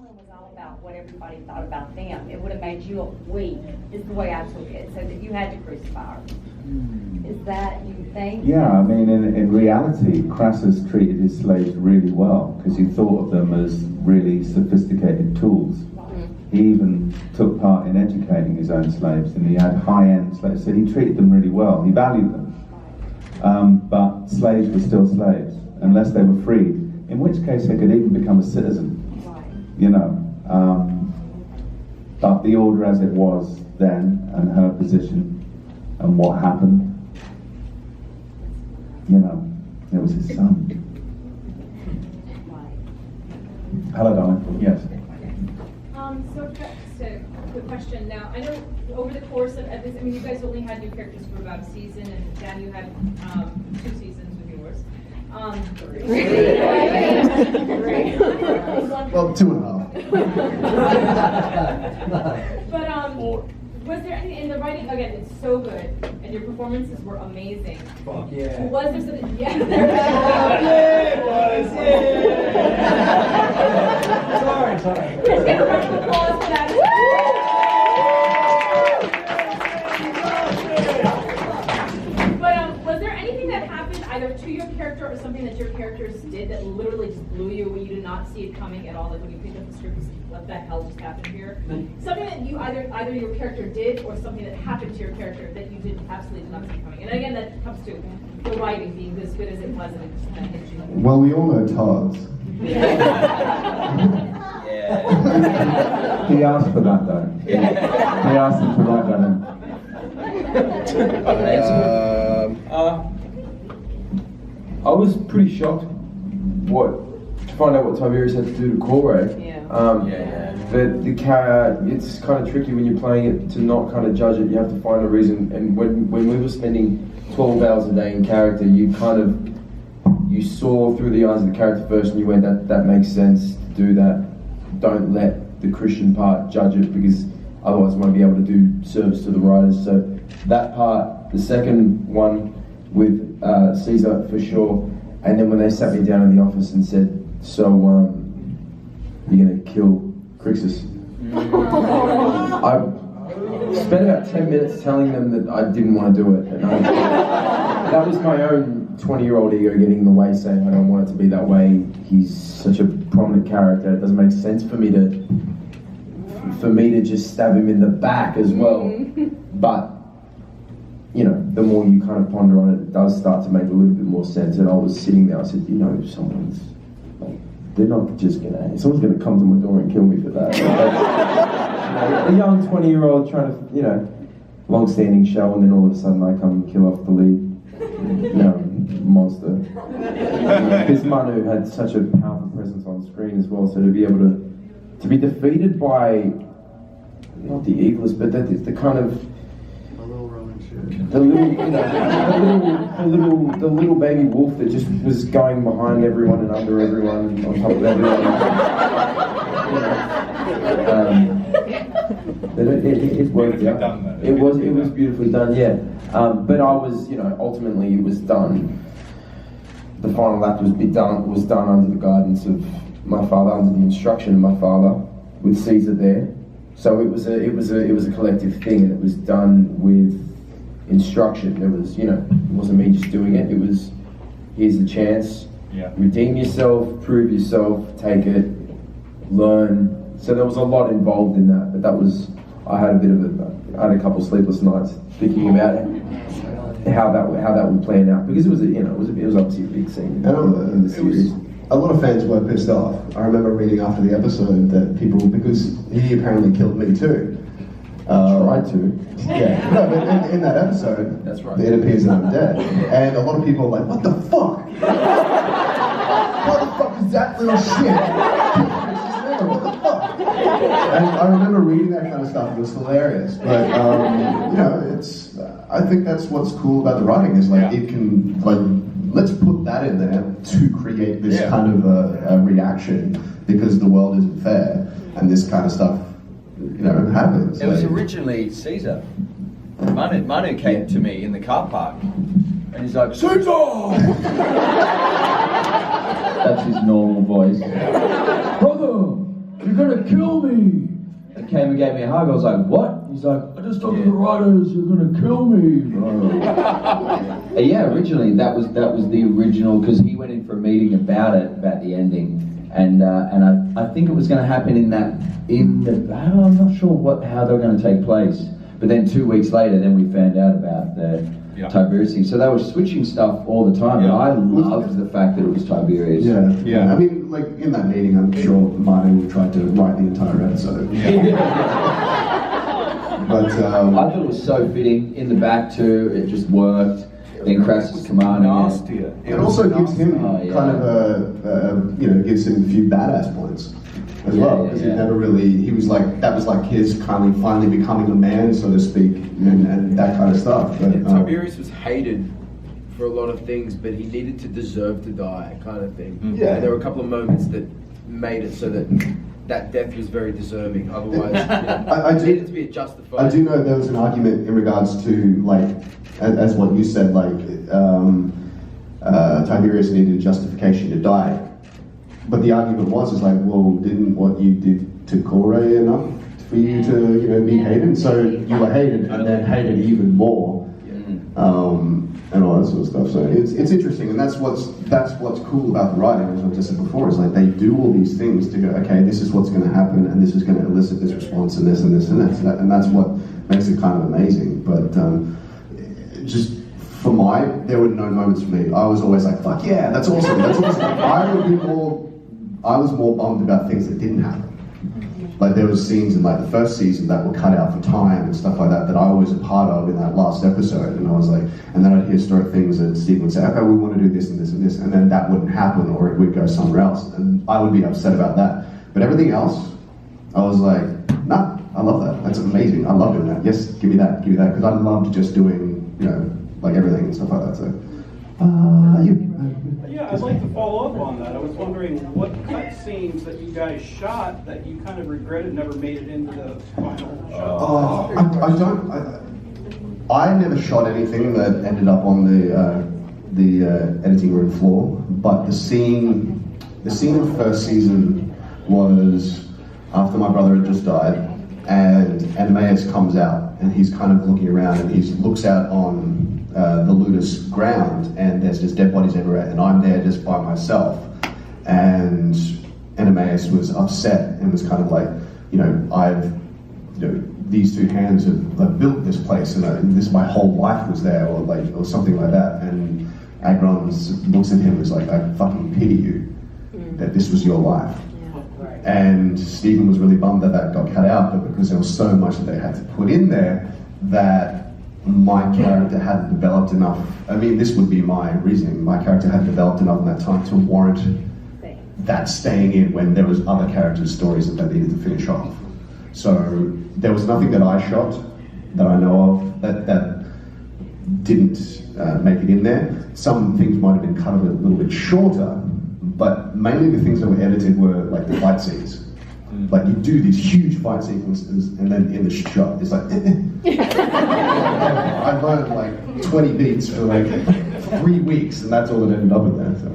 one was all about what everybody thought about them. It would have made you weak, is the way I took it, so that you had to crucify her. Is that, you think? Yeah, I mean, in reality, Crassus treated his slaves really well because he thought of them as really sophisticated tools. He even took part in educating his own slaves, and he had high-end slaves, so he treated them really well. He valued them. But slaves were still slaves, unless they were freed, in which case they could even become a citizen, you know. But the order as it was then, and her position, and what happened, you know, it was his son. Hello, darling. Yes. So just a quick question. Now, I know over the course of this, I mean, you guys only had new characters for about a season, and Dan, you had 2 seasons with yours. Well, 2.5. But was there any in the writing? Again, it's so good, and your performances were amazing. Fuck yeah. Was there something? Yeah. Sorry. Let's get a round of applause for that. But was there anything that happened either to your character or something that your characters did that literally just blew you, where you did not see it coming at all? Like when you picked up the script, what the hell just happened here? Something that you either your character did or something that happened to your character that you absolutely did not see coming. And again, that comes to the writing being as good as it was, and it just kind of hit you. Well, we all know Todd's. He asked for that, though. He asked him to write that in. I was pretty shocked to find out what Tiberius had to do to Corey. It's kind of tricky when you're playing it to not kind of judge it. You have to find a reason. And when we were spending 12 hours a day in character, you saw through the eyes of the character first, and you went, that makes sense to do that. Don't let the Christian part judge it, because otherwise I won't be able to do service to the writers. So that part, the second one with Caesar for sure, and then when they sat me down in the office and said, so you're going to kill Crassus. I spent about 10 minutes telling them that I didn't want to do it. And that was my own 20-year-old ego getting in the way, saying I don't want it to be that way. He's such a prominent character. It doesn't make sense for me to just stab him in the back as well. But you know, the more you kind of ponder on it, it does start to make a little bit more sense. And I was sitting there, I said, you know, someone's like, they're not just someone's gonna come to my door and kill me for that. A young 20-year-old trying to, you know, long-standing show, and then all of a sudden I come and kill off the lead, you know, monster. Because Manu had such a powerful presence on screen as well, so to be able to be defeated by, not the eagless, but the kind of, the little baby wolf that just was going behind everyone and under everyone and on top of everyone. It worked out. It was beautifully done, yeah. But I was, you know, ultimately it was done. The final act was done under the guidance of my father, under the instruction of my father, with Caesar there. So it was a collective thing, and it was done with instruction. It was, you know, it wasn't me just doing it. It was, here's the chance. Yeah. Redeem yourself, prove yourself, take it, learn. So there was a lot involved in that. But I had a couple sleepless nights thinking about it, how that would plan out, because it was obviously a big scene in the series. A lot of fans were pissed off. I remember reading after the episode that people, because he apparently killed me too. Tried to. Yeah, no, but in that episode, that's right. It appears that I'm dead. And a lot of people are like, what the fuck? What the fuck is that little shit? What the fuck? And I remember reading that kind of stuff. It was hilarious. But, you know, I think that's what's cool about the writing, is like, it can, like, let's put that in there to create this kind of a reaction, because the world isn't fair, and this kind of stuff, you know, happens. It was originally Caesar. Manu came to me in the car park, and he's like, Caesar! That's his normal voice. Brother, you're gonna kill me. He came and gave me a hug. I was like, what? He's like, I just talked to the writers. You're gonna kill me, bro. Yeah, originally that was the original, because he went in for a meeting about the ending, and I think it was going to happen in the I'm not sure how they were going to take place. But then 2 weeks later, then we found out about the Tiberius thing. So they were switching stuff all the time. And I loved the fact that it was Tiberius. Yeah. I mean, like in that meeting, I'm sure Martin tried to write the entire episode. But I thought it was so fitting in the back too. It just worked. Then Crassus commanding it. It also gives him kind of gives him a few badass points as well, because he never really, he was like, that was like his kind of finally becoming a man, so to speak, and that kind of stuff. But, Tiberius was hated for a lot of things, but he needed to deserve to die, kind of thing. Yeah. And there were a couple of moments that made it so that death was very deserving. Otherwise, it needed to be justified. I do know there was an argument in regards to, like, as what you said, like, Tiberius needed a justification to die. But the argument was like, well, didn't what you did to Kore enough for you to, be hated? So you were hated and then hated even more, and all that sort of stuff. So it's interesting, and that's what's cool about the writing, as I just said before, is like they do all these things to go, okay, this is what's going to happen, and this is going to elicit this response, and this and this and this, and that's what makes it kind of amazing. But just there were no moments for me. I was always like, fuck yeah, that's awesome, that's awesome. I was more bummed about things that didn't happen. Like there was scenes in like the first season that were cut out for time and stuff like that I was a part of in that last episode, and I was like, and then I'd hear story things that Steve would say, okay, we want to do this and this and this, and then that wouldn't happen, or it would go somewhere else, and I would be upset about that. But everything else, I was like, nah, I love that. That's amazing. I love doing that. Yes, give me that, because I loved just doing, like everything and stuff like that. So, Yeah, I'd like to follow up on that. I was wondering what cut scenes that you guys shot that you kind of regretted never made it into the final shot. I never shot anything that ended up on the editing room floor, but the scene of the first season was after my brother had just died, and Animaeus comes out, and he's kind of looking around, and he looks out on the Ludus ground, and there's just dead bodies everywhere, and I'm there just by myself. And Animaeus was upset and was kind of like, these two hands have built this place, and my whole life was there, or something like that. And Agron looks at him and is like, I fucking pity you that this was your life. And Stephen was really bummed that got cut out, but because there was so much that they had to put in there that my character hadn't developed enough. I mean, this would be my reasoning. My character hadn't developed enough in that time to warrant that staying in when there was other characters' stories that they needed to finish off. So there was nothing that I shot that I know of that didn't make it in there. Some things might have been cut a little bit shorter, but mainly the things that were edited were like the fight scenes. Like you do these huge fight sequences, and then in the shot, it's like, I learned like 20 beats for like 3 weeks, and that's all that ended up in there. So.